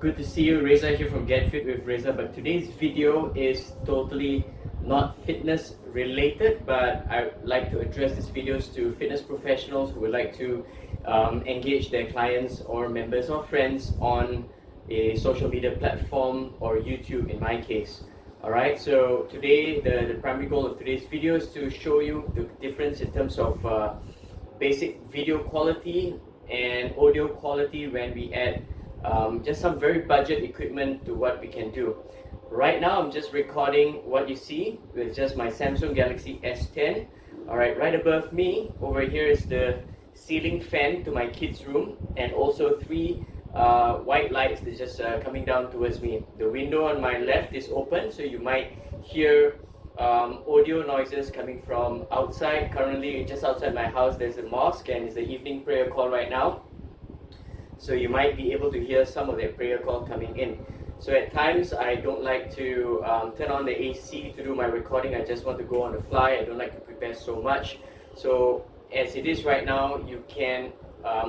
Good to see you, Reza here from Get Fit with Reza. But today's video is totally not fitness related, but I like to address these videos to fitness professionals who would like to engage their clients or members or friends on a social media platform or YouTube in my case. Alright, so today the primary goal of today's video is to show you the difference in terms of basic video quality and audio quality when we add just some very budget equipment to what we can do. Right now I'm just recording what you see with just my Samsung Galaxy S10. Alright, right above me over here is the ceiling fan to my kids' room, and also three white lights that just coming down towards me. The window on my left is open, so you might hear audio noises coming from outside. Currently just outside my house there's a mosque and it's the evening prayer call right now, so you might be able to hear some of their prayer call coming in. So at times I don't like to turn on the AC to do my recording. I just want to go on the fly. I don't like to prepare so much. So as it is right now, you can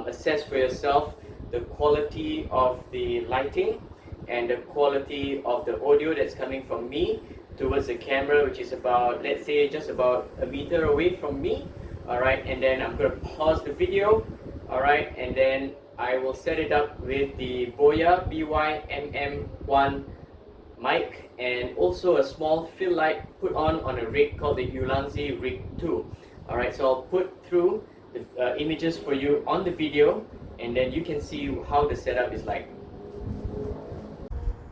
assess for yourself the quality of the lighting and the quality of the audio that's coming from me towards the camera, which is about, let's say, just about a meter away from me. Alright, and then I'm going to pause the video. Alright, and then I will set it up with the Boya BY MM-1 mic and also a small fill light put on a rig called the Ulanzi U-Rig II. Alright, so I'll put through the images for you on the video, and then you can see how the setup is like.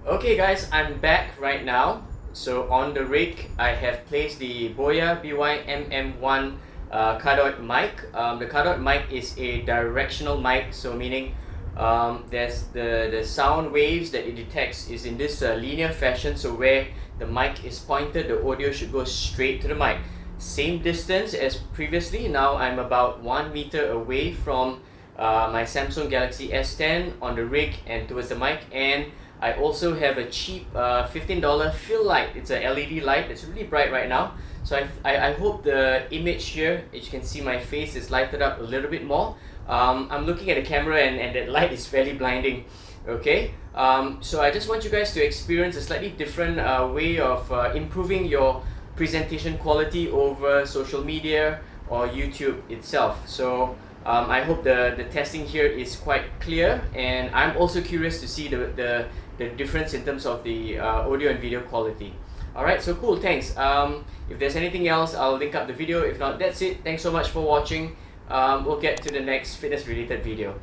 Okay guys, I'm back right now. So on the rig I have placed the Boya BY MM-1 cardioid mic. The cardioid mic is a directional mic, so meaning there's the sound waves that it detects is in this linear fashion, so where the mic is pointed, the audio should go straight to the mic. Same distance as previously. Now I'm about 1 meter away from my Samsung Galaxy S10 on the rig and towards the mic, and I also have a cheap $15 fill light. It's a LED light. It's really bright right now. So I hope the image here, as you can see my face is lighted up a little bit more. I'm looking at the camera and that light is fairly blinding. Okay, so I just want you guys to experience a slightly different way of improving your presentation quality over social media or YouTube itself. So I hope the testing here is quite clear, and I'm also curious to see the difference in terms of the audio and video quality. Alright, so cool, thanks. If there's anything else, I'll link up the video. If not, that's it. Thanks so much for watching. We'll get to the next fitness related video.